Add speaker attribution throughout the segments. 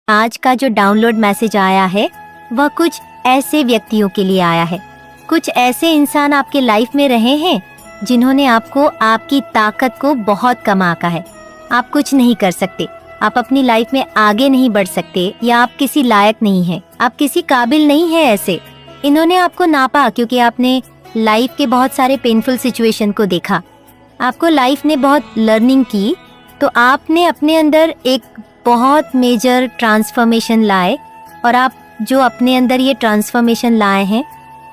Speaker 1: आज का जो डाउनलोड मैसेज आया है वह कुछ ऐसे व्यक्तियों के लिए आया है। कुछ ऐसे इंसान आपके लाइफ में रहे हैं जिन्होंने आपको आपकी ताकत को बहुत कम आंका है। आप कुछ नहीं कर सकते, आप अपनी लाइफ में आगे नहीं बढ़ सकते, या आप किसी लायक नहीं हैं, आप किसी काबिल नहीं है। ऐसे इन्होंने आपको नापा क्योंकि आपने लाइफ के बहुत सारे पेनफुल सिचुएशन को देखा, आपको लाइफ ने बहुत लर्निंग की, तो आपने अपने अंदर एक बहुत मेजर ट्रांसफॉर्मेशन लाए। और आप जो अपने अंदर ये ट्रांसफॉर्मेशन लाए हैं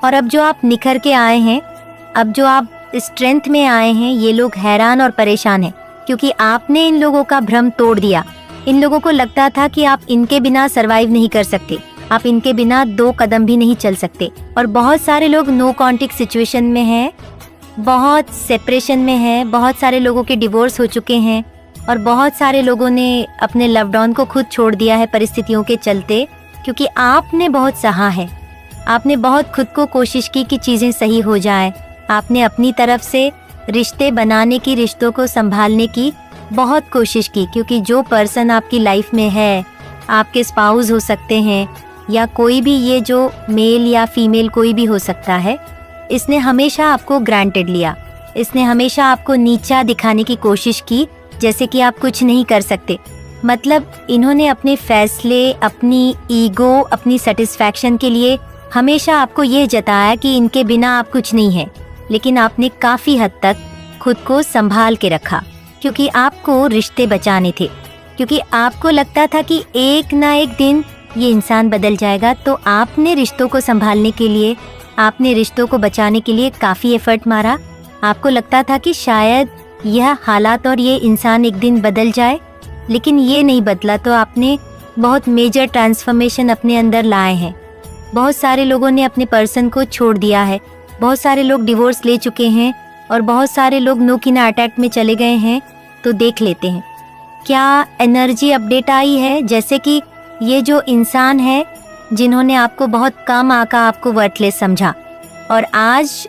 Speaker 1: और अब जो आप निखर के आए हैं, अब जो आप स्ट्रेंथ में आए हैं, ये लोग हैरान और परेशान हैं क्योंकि आपने इन लोगों का भ्रम तोड़ दिया। इन लोगों को लगता था कि आप इनके बिना सरवाइव नहीं कर सकते, आप इनके बिना 2 कदम भी नहीं चल सकते। और बहुत सारे लोग नो कॉन्टेक्ट सिचुएशन में हैं, बहुत सेपरेशन में हैं, बहुत सारे लोगों के डिवोर्स हो चुके हैं और बहुत सारे लोगों ने अपने लव्ड वन को खुद छोड़ दिया है परिस्थितियों के चलते, क्योंकि आपने बहुत सहा है। आपने बहुत खुद को कोशिश की कि चीज़ें सही हो जाए। आपने अपनी तरफ से रिश्ते बनाने की, रिश्तों को संभालने की बहुत कोशिश की, क्योंकि जो पर्सन आपकी लाइफ में है, आपके स्पाउस हो सकते हैं या कोई भी, ये जो मेल या फीमेल कोई भी हो सकता है, इसने हमेशा आपको ग्रांटेड लिया। इसने हमेशा आपको नीचा दिखाने की कोशिश की, जैसे कि आप कुछ नहीं कर सकते। मतलब इन्होंने अपने फैसले, अपनी ईगो, अपनी सेटिस्फैक्शन के लिए हमेशा आपको ये जताया कि इनके बिना आप कुछ नहीं है। लेकिन आपने काफ़ी हद तक खुद को संभाल के रखा क्योंकि आपको रिश्ते बचाने थे, क्योंकि आपको लगता था कि एक ना एक दिन ये इंसान बदल जाएगा। तो आपने रिश्तों को संभालने के लिए, आपने रिश्तों को बचाने के लिए काफ़ी एफर्ट मारा। आपको लगता था कि शायद यह हालात और ये इंसान एक दिन बदल जाए, लेकिन ये नहीं बदला। तो आपने बहुत मेजर ट्रांसफॉर्मेशन अपने अंदर लाए हैं। बहुत सारे लोगों ने अपने पर्सन को छोड़ दिया है, बहुत सारे लोग डिवोर्स ले चुके हैं और बहुत सारे लोग नोकिना अटैक में चले गए हैं। तो देख लेते हैं क्या एनर्जी अपडेट आई है। जैसे कि ये जो इंसान है जिन्होंने आपको बहुत कम आका, आपको वर्थलेस समझा, और आज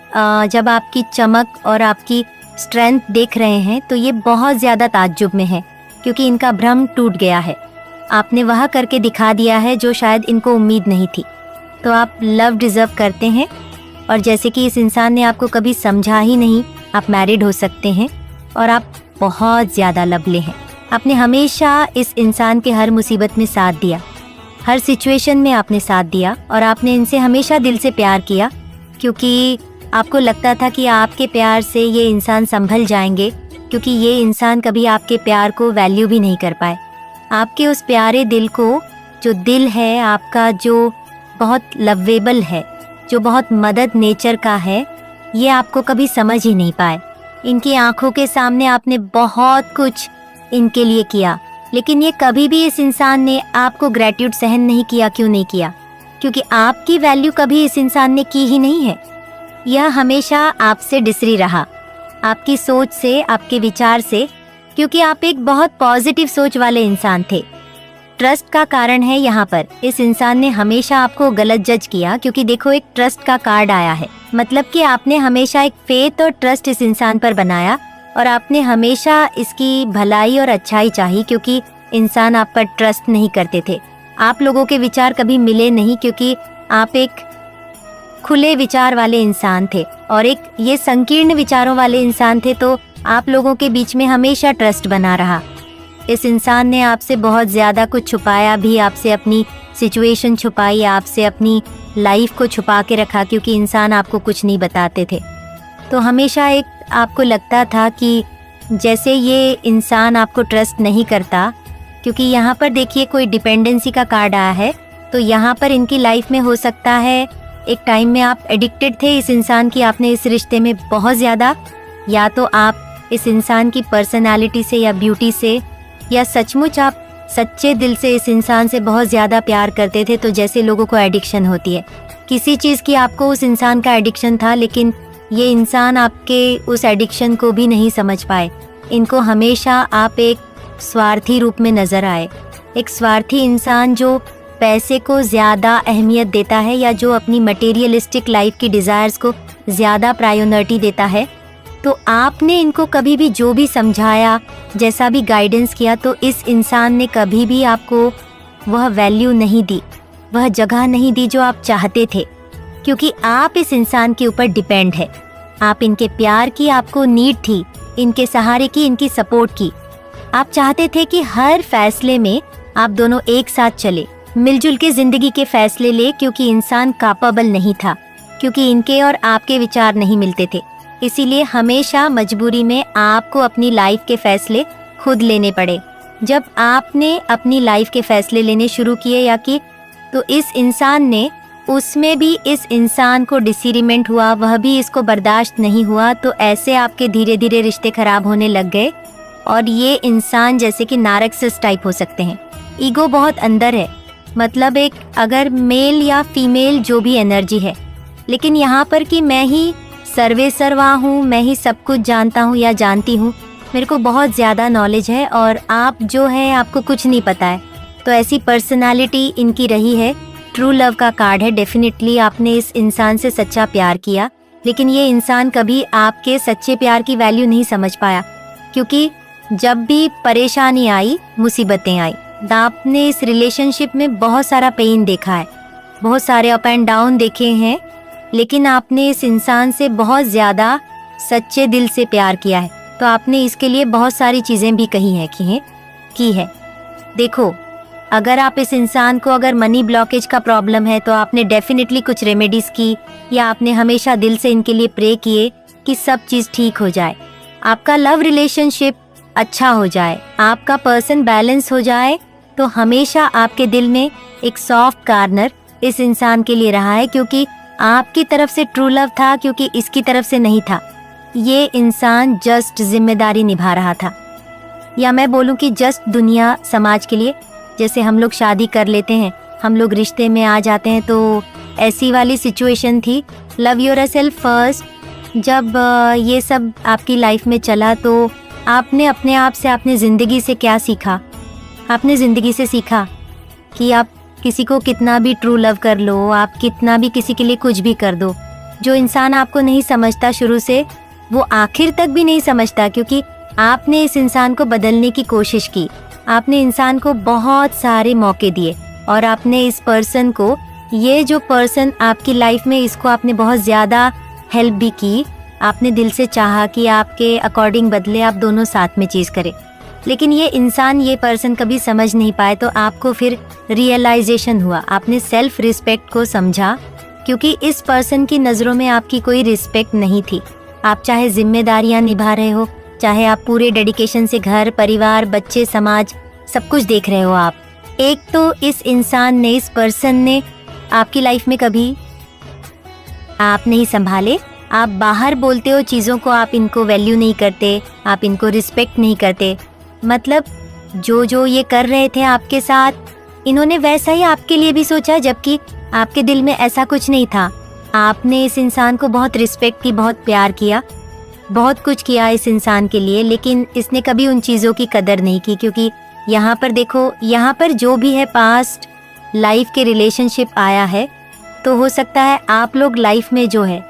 Speaker 1: जब आपकी चमक और आपकी स्ट्रेंथ देख रहे हैं तो ये बहुत ज़्यादा ताज्जुब में है क्योंकि इनका भ्रम टूट गया है। आपने वह करके दिखा दिया है जो शायद इनको उम्मीद नहीं थी। तो आप लव डिज़र्व करते हैं, और जैसे कि इस इंसान ने आपको कभी समझा ही नहीं, आप मैरिड हो सकते हैं और आप बहुत ज़्यादा लवली हैं। आपने हमेशा इस इंसान के हर मुसीबत में साथ दिया, हर सिचुएशन में आपने साथ दिया, और आपने इनसे हमेशा दिल से प्यार किया क्योंकि आपको लगता था कि आपके प्यार से ये इंसान संभल जाएंगे, क्योंकि ये इंसान कभी आपके प्यार को वैल्यू भी नहीं कर पाए। आपके उस प्यारे दिल को, जो दिल है आपका, जो बहुत लवेबल है, जो बहुत मदद नेचर का है, ये आपको कभी समझ ही नहीं पाए। इनकी आंखों के सामने आपने बहुत कुछ इनके लिए किया, लेकिन ये कभी भी, इस इंसान ने आपको ग्रेटिट्यूड सहन नहीं किया। क्यों नहीं किया? क्योंकि आपकी वैल्यू कभी इस इंसान ने की ही नहीं है। यह हमेशा आपसे डिसरी रहा, आपकी सोच से, आपके विचार से, क्योंकि आप एक बहुत पॉजिटिव सोच वाले इंसान थे। ट्रस्ट का कारण है यहाँ पर, इस इंसान ने हमेशा आपको गलत जज किया, क्योंकि देखो एक ट्रस्ट का कार्ड आया है, मतलब कि आपने हमेशा एक फेथ और ट्रस्ट इस इंसान पर बनाया और आपने हमेशा इसकी भलाई और अच्छाई चाही, क्योंकि इंसान आप पर ट्रस्ट नहीं करते थे। आप लोगों के विचार कभी मिले नहीं क्योंकि आप एक खुले विचार वाले इंसान थे और एक ये संकीर्ण विचारों वाले इंसान थे। तो आप लोगों के बीच में हमेशा ट्रस्ट बना रहा। इस इंसान ने आपसे बहुत ज़्यादा कुछ छुपाया भी, आपसे अपनी सिचुएशन छुपाई, आपसे अपनी लाइफ को छुपा के रखा, क्योंकि इंसान आपको कुछ नहीं बताते थे। तो हमेशा एक आपको लगता था कि जैसे ये इंसान आपको ट्रस्ट नहीं करता, क्योंकि यहाँ पर देखिए कोई डिपेंडेंसी का कार्ड आया है। तो यहाँ पर इनकी लाइफ में हो सकता है एक टाइम में आप एडिक्टेड थे इस इंसान की, आपने इस रिश्ते में बहुत ज़्यादा, या तो आप इस इंसान की पर्सनालिटी से या ब्यूटी से, या सचमुच आप सच्चे दिल से इस इंसान से बहुत ज़्यादा प्यार करते थे। तो जैसे लोगों को एडिक्शन होती है किसी चीज़ की, आपको उस इंसान का एडिक्शन था, लेकिन ये इंसान आपके उस एडिक्शन को भी नहीं समझ पाए। इनको हमेशा आप एक स्वार्थी रूप में नज़र आए, एक स्वार्थी इंसान जो पैसे को ज़्यादा अहमियत देता है, या जो अपनी मटेरियलिस्टिक लाइफ की डिज़ायर्स को ज़्यादा प्रायोरिटी देता है। तो आपने इनको कभी भी जो भी समझाया, जैसा भी गाइडेंस किया, तो इस इंसान ने कभी भी आपको वह वैल्यू नहीं दी, वह जगह नहीं दी जो आप चाहते थे, क्योंकि आप इस इंसान के ऊपर डिपेंड है। आप इनके प्यार की आपको नीड थी, इनके सहारे की, इनकी सपोर्ट की। आप चाहते थे कि हर फैसले में आप दोनों एक साथ चले, मिलजुल के जिंदगी के फैसले ले, क्योंकि इंसान कैपेबल नहीं था, क्योंकि इनके और आपके विचार नहीं मिलते थे। इसीलिए हमेशा मजबूरी में आपको अपनी लाइफ के फैसले खुद लेने पड़े। जब आपने अपनी लाइफ के फैसले लेने शुरू किए या कि तो इस इंसान ने, उसमें भी इस इंसान को डिसएग्रीमेंट हुआ, वह भी इसको बर्दाश्त नहीं हुआ, तो ऐसे आपके धीरे धीरे रिश्ते खराब होने लग गए। और ये इंसान जैसे कि नारसिसिस्ट टाइप हो सकते हैं। ईगो बहुत अंदर है, मतलब एक अगर मेल या फीमेल जो भी एनर्जी है, लेकिन यहाँ पर कि मैं ही सर्वे सर्वा हूँ, मैं ही सब कुछ जानता हूँ या जानती हूँ, मेरे को बहुत ज़्यादा नॉलेज है और आप जो है आपको कुछ नहीं पता है। तो ऐसी पर्सनालिटी इनकी रही है। ट्रू लव का कार्ड है। डेफिनेटली आपने इस इंसान से सच्चा प्यार किया, लेकिन ये इंसान कभी आपके सच्चे प्यार की वैल्यू नहीं समझ पाया, क्योंकि जब भी परेशानी आई, मुसीबतें आई, आपने इस रिलेशनशिप में बहुत सारा पेन देखा है, बहुत सारे अप एंड डाउन देखे हैं, लेकिन आपने इस इंसान से बहुत ज़्यादा सच्चे दिल से प्यार किया है। तो आपने इसके लिए बहुत सारी चीज़ें भी कही हैं की है। देखो, अगर आप इस इंसान को, अगर मनी ब्लॉकेज का प्रॉब्लम है, तो आपने डेफिनेटली कुछ रेमेडीज़ की, या आपने हमेशा दिल से इनके लिए प्रे किए कि सब चीज़ ठीक हो जाए, आपका लव रिलेशनशिप अच्छा हो जाए, आपका पर्सन बैलेंस हो जाए। तो हमेशा आपके दिल में एक सॉफ्ट कॉर्नर इस इंसान के लिए रहा है, क्योंकि आपकी तरफ से ट्रू लव था, क्योंकि इसकी तरफ से नहीं था। ये इंसान जस्ट जिम्मेदारी निभा रहा था, या मैं बोलूं कि जस्ट दुनिया समाज के लिए। जैसे हम लोग शादी कर लेते हैं, हम लोग रिश्ते में आ जाते हैं, तो ऐसी वाली सिचुएशन थी। Love yourself first. जब ये सब आपकी लाइफ में चला, तो आपने अपने आप से, आपने ज़िंदगी से क्या सीखा? आपने ज़िंदगी से सीखा कि आप किसी को कितना भी ट्रू लव कर लो, आप कितना भी किसी के लिए कुछ भी कर दो, जो इंसान आपको नहीं समझता शुरू से, वो आखिर तक भी नहीं समझता, क्योंकि आपने इस इंसान को बदलने की कोशिश की। आपने इंसान को बहुत सारे मौके दिए और आपने इस पर्सन को, ये जो पर्सन आपकी लाइफ में, इसको आपने बहुत ज़्यादा हेल्प भी की। आपने दिल से चाहा कि आपके अकॉर्डिंग बदले, आप दोनों साथ में चीज़ करें, लेकिन ये इंसान, ये पर्सन कभी समझ नहीं पाए। तो आपको फिर रियलाइजेशन हुआ, आपने सेल्फ रिस्पेक्ट को समझा, क्योंकि इस पर्सन की नज़रों में आपकी कोई रिस्पेक्ट नहीं थी। आप चाहे जिम्मेदारियां निभा रहे हो, चाहे आप पूरे डेडिकेशन से घर, परिवार, बच्चे, समाज, सब कुछ देख रहे हो आप। एक तो इस इंसान ने, इस पर्सन ने आपकी लाइफ में कभी आप नहीं संभाले। आप बाहर बोलते हो चीज़ों को, आप इनको वैल्यू नहीं करते, आप इनको रिस्पेक्ट नहीं करते। मतलब जो ये कर रहे थे आपके साथ, इन्होंने वैसा ही आपके लिए भी सोचा, जबकि आपके दिल में ऐसा कुछ नहीं था। आपने इस इंसान को बहुत रिस्पेक्ट की, बहुत प्यार किया, बहुत कुछ किया इस इंसान के लिए, लेकिन इसने कभी उन चीज़ों की कदर नहीं की। क्योंकि यहाँ पर देखो, यहाँ पर जो भी है पास्ट लाइफ के रिलेशनशिप आया है, तो हो सकता है आप लोग लाइफ में जो है